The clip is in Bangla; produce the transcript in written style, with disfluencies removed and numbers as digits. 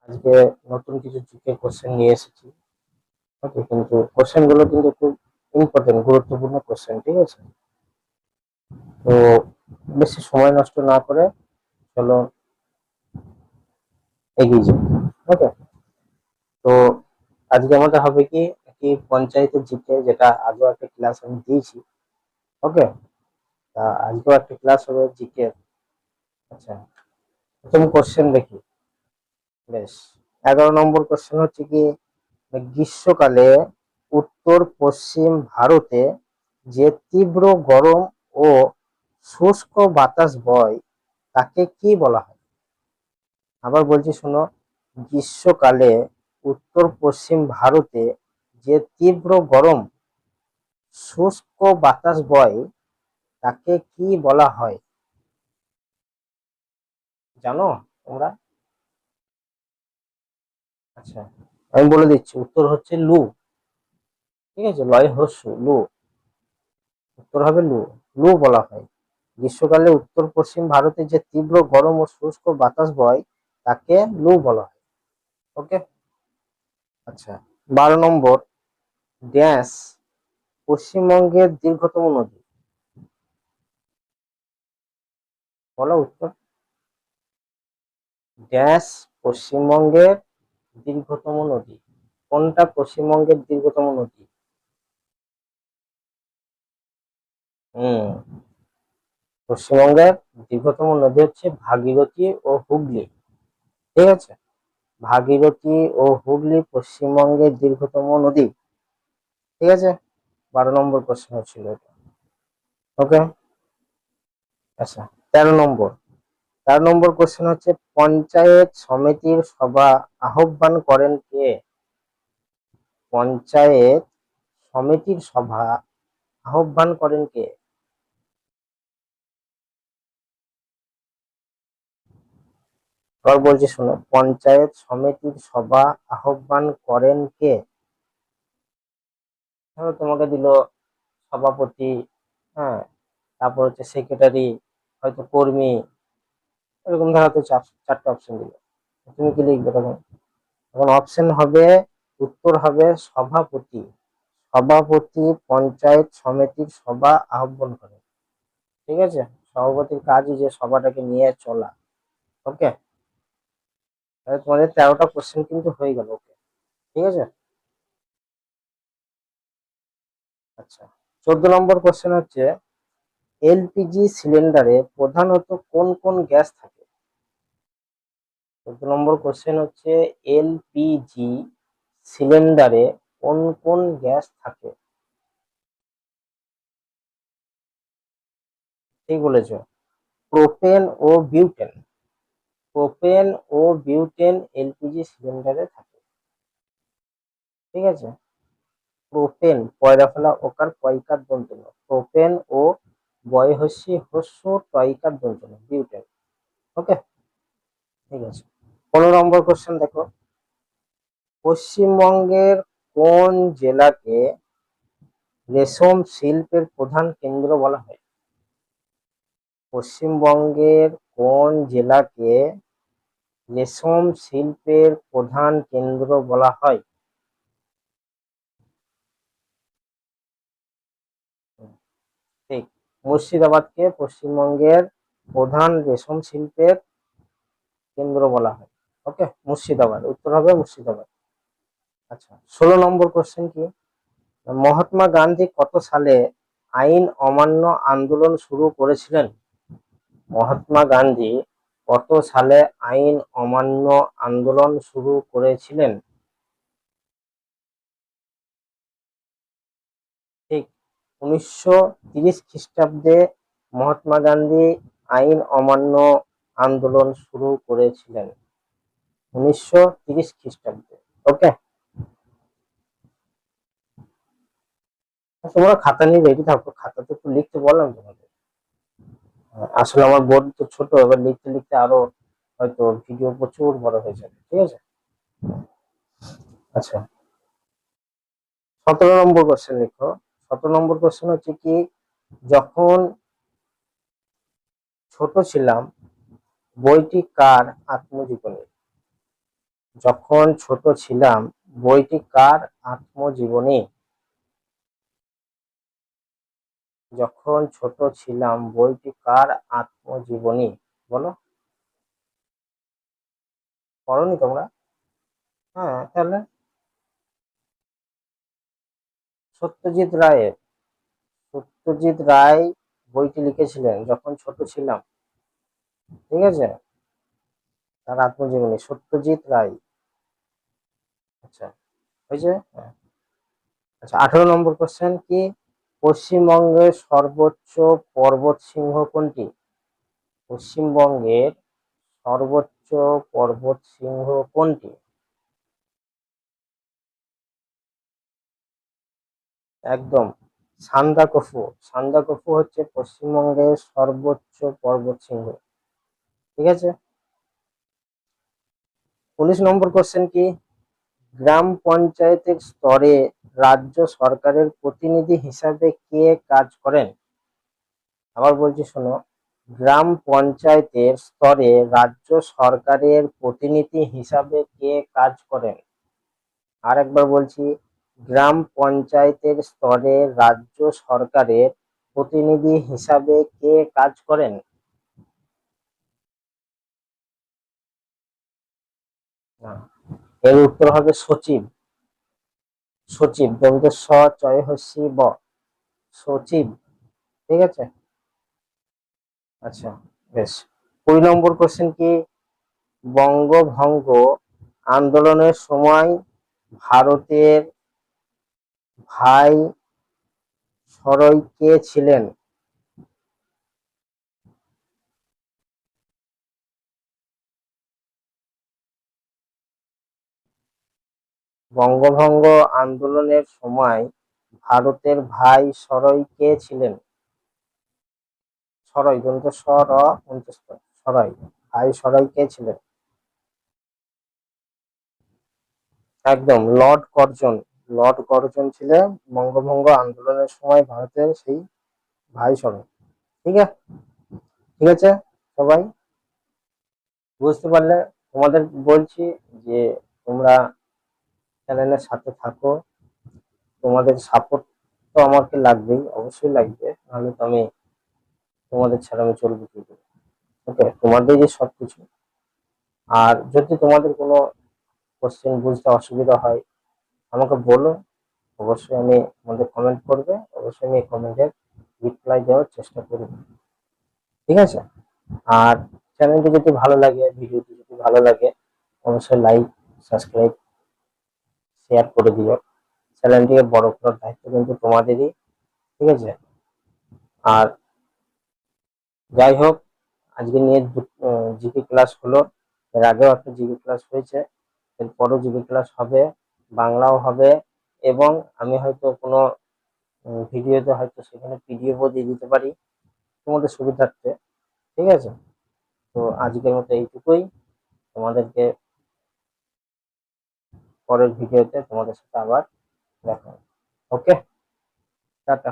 আজকে নতুন কিছু জিকে কোশ্চেন নিয়ে এসেছি। ওকে, কিন্তু কোশ্চেন গুলো কিন্তু খুব ইম্পর্টেন্ট, গুরুত্বপূর্ণ কোশ্চেন, ঠিক আছে? তো বেশি সময় নষ্ট না করে চলো এগিয়ে যাই। ওকে, তো আজকে আমাদের হবে কি পঞ্চায়েতের জিকে, যেটা আগেও একটা ক্লাস আমি দিয়েছি। ওকে, তা আজকেও একটা ক্লাস হবে জিকে। আচ্ছা, প্রথম কোশ্চেন দেখি। বেশ, 11 নম্বর কোশ্চেন হচ্ছে কি, গ্রীষ্মকালে উত্তর পশ্চিম ভারতে যে তীব্র গরম ও শুষ্ক বাতাস বয় তাকে কি বলা হয়? আবার বলছি শোনো, গ্রীষ্মকালে উত্তর পশ্চিম ভারতে যে তীব্র গরম শুষ্ক বাতাস বয় তাকে কি বলা হয়? জানো তোমরা? আচ্ছা, আমি বলে দিচ্ছি, উত্তর হচ্ছে লু। ঠিক আছে, লয় হস্যু লু, উত্তর হবে লু। লু বলা হয়। গ্রীষ্মকালে উত্তর পশ্চিম ভারতে যে তীব্র গরম ও শুষ্ক বাতাস বয় তাকে লু বলা হয়। ওকে, আচ্ছা, 12 নম্বর, ড্যাশ পশ্চিমবঙ্গের দীর্ঘতম নদী? বলো উত্তর। ড্যাশ পশ্চিমবঙ্গের দীর্ঘতম নদী? কোনটা পশ্চিমবঙ্গের দীর্ঘতম নদী? হুম, পশ্চিমবঙ্গের দীর্ঘতম নদী হচ্ছে ভাগীরথী ও হুগলি। ঠিক আছে, ভাগীরথী ও হুগলি পশ্চিমবঙ্গের দীর্ঘতম নদী। ঠিক আছে, 12 নম্বর প্রশ্ন ছিল এটা। ওকে, আচ্ছা, 13 নম্বর। 13 নম্বর কোশ্চেন হচ্ছে, পঞ্চায়েত সমিতির সভা আহ্বান করেন কে? পঞ্চায়েত সমিতির সভা আহ্বান করেন কে? আবার বলছি শোনো, পঞ্চায়েত সমিতির সভা আহ্বান করেন কে? ধরো তোমাকে দিল সভাপতি, হ্যাঁ, তারপর হচ্ছে সেক্রেটারি, হয়তো কর্মী, এরকম ধরো তো চারটে অপশন দিল, তুমি কি লিখবে তখন? তখন অপশন হবে, উত্তর হবে সভাপতি। সভাপতি পঞ্চায়েত সমিতির সভা আহ্বান করে। ঠিক আছে, সভাপতির কাজই যে সভাটাকে নিয়ে চলা। ওকে, তাহলে তোমাদের 13টা কোশ্চেন কিন্তু হয়ে গেল। ওকে, ঠিক আছে। আচ্ছা, 14 নম্বর কোশ্চেন হচ্ছে, এলপিজি সিলিন্ডারে প্রধানত কোন কোন গ্যাস থাকে? 14 নম্বর কোশ্চেন হচ্ছে, এলপিজি সিলিন্ডারে কোন কোন গ্যাস থাকে? ঠিক বলেছো, প্রোপেন ও বিউটেন। প্রোপেন ও বিউটেন এলপিজি সিলিন্ডারে থাকে। ঠিক আছে, প্রোপেন, পয়রা ফেলা ওকার পয়কার দন্তন্য, প্রোপেন ও বয়হস্যি হস্য টয়কার দন্তন্য বিউটেন। ওকে, ঠিক আছে। 15 নম্বর কোশ্চেন দেখো, পশ্চিমবঙ্গের কোন জেলাকে রেশম শিল্পের প্রধান কেন্দ্র বলা হয়? পশ্চিমবঙ্গের কোন জেলাকে রেশম শিল্পের প্রধান কেন্দ্র বলা হয়? ঠিক, মুর্শিদাবাদকে পশ্চিমবঙ্গের প্রধান রেশম শিল্পের কেন্দ্র বলা হয়। ওকে, মুর্শিদাবাদ, উত্তর হবে মুর্শিদাবাদ। আচ্ছা, 16 নম্বর কোশ্চেন কি, মহাত্মা গান্ধী কত সালে আইন অমান্য আন্দোলন শুরু করেছিলেন? মহাত্মা গান্ধী কত সালে আইন অমান্য আন্দোলন শুরু করেছিলেন? ঠিক, 1930 খ্রিস্টাব্দে মহাত্মা গান্ধী আইন অমান্য আন্দোলন শুরু করেছিলেন, 1930 খ্রিস্টাব্দে। ওকে, তোমরা খাতা নিয়ে রেডি থাকো, খাতাতে একটু লিখতে বললাম তোমাদের। আসলে আমার বোর্ড তো ছোট, এবার লিখতে লিখতে আরো হয়তো ভিডিও প্রচুর বড় হয়ে যাবে। ঠিক আছে, আচ্ছা, 17 নম্বর কোশ্চেন লিখো। 17 নম্বর কোশ্চেন হচ্ছে কি, যখন ছোট ছিলাম বইটি কার আত্মজীবনী? যখন ছোট ছিলাম বইটি কার আত্মজীবনী? যখন ছোট ছিলাম বইটি কার আত্মজীবনী? বলো। পড়োনি তোমরা? হ্যাঁ, তাহলে সত্যজিৎ রায়ের। সত্যজিৎ রায় বইটি লিখেছিলেন যখন ছোট ছিলাম, ঠিক আছে? তার আত্মজীবনী সত্যজিৎ রায়। আচ্ছা, হয়েছে। হ্যাঁ। আচ্ছা, 18 নম্বর কোশ্চেন কি? পশ্চিমবঙ্গের সর্বোচ্চ পর্বতশৃঙ্গ কোনটি? পশ্চিমবঙ্গের সর্বোচ্চ পর্বতশৃঙ্গ কোনটি? একদম, সান্দাকফু। সান্দাকফু হচ্ছে পশ্চিমবঙ্গের সর্বোচ্চ পর্বতশৃঙ্গ, ঠিক আছে? 19 নম্বর কোশ্চেন কি? গ্রাম পঞ্চায়েতের স্তরে রাজ্য সরকারের প্রতিনিধি হিসাবে কে কাজ করেন? আবার বলছি, শোনো। গ্রাম পঞ্চায়েতের স্তরে রাজ্য সরকারের প্রতিনিধি হিসাবে কে কাজ করেন? আরেকবার বলছি, গ্রাম পঞ্চায়েতের স্তরে রাজ্য সরকারের প্রতিনিধি হিসাবে কে কাজ করেন? না, এর উত্তর হবে সচিব। সচিব, দন্তের স, চয় হস্যি ব, সচিব, ঠিক আছে? আচ্ছা, বেশ। 20 নম্বর কোশ্চেন কি? বঙ্গভঙ্গ আন্দোলনের সময় ভারতের ভাই সরই কে ছিলেন? বঙ্গভঙ্গ আন্দোলনের সময় ভারতের ভাই সরই কে ছিলেন? সরই, দন্ত স, র, অন্ত্যেষ্ঠ, সরই। ভাই সরই কে ছিলেন? একদম, লর্ড কার্জন। লর্ড কার্জন ছিলেন বঙ্গভঙ্গ আন্দোলনের সময় ভারতের সেই ভাই সরই। ঠিক আছে, ঠিক আছে সবাই, বুঝতে পারলে? তোমাদের বলছি যে তোমরা চ্যানেলের সাথে থাকো। তোমাদের সাপোর্ট তো আমাকে লাগবেই, অবশ্যই লাগবে, নাহলে তো আমি তোমাদের ছাড়া আমি চলবো কি করে? ওকে, তোমাদের যে সবকিছু। আর যদি তোমাদের কোনো কোশ্চেন বুঝতে অসুবিধা হয় আমাকে বলো, অবশ্যই আমি আমাদের কমেন্ট করবে, অবশ্যই আমি কমেন্টের রিপ্লাই দেওয়ার চেষ্টা করব, ঠিক আছে? আর চ্যানেলটি যদি ভালো লাগে, ভিডিওটি যদি ভালো লাগে, অবশ্যই লাইক, সাবস্ক্রাইব, শেয়ার করে দিও। চ্যানেলটিকে বড় করার দায়িত্ব কিন্তু তোমাদেরই, ঠিক আছে? আর যাই হোক, আজকে নিয়ে জিকে ক্লাস হলো। এর আগেও একটা জিকে ক্লাস হয়েছে, এরপরও জিকে ক্লাস হবে, বাংলাও হবে। এবং আমি হয়তো কোনো ভিডিওতে হয়তো সেখানে পিডিএফও দিয়ে দিতে পারি তোমাদের সুবিধার্থে, ঠিক আছে? তো আজকের মতো এইটুকুই। তোমাদেরকে পরের ভিডিওতে তোমাদের সাথে আবার দেখা হবে। ওকে, টাটা।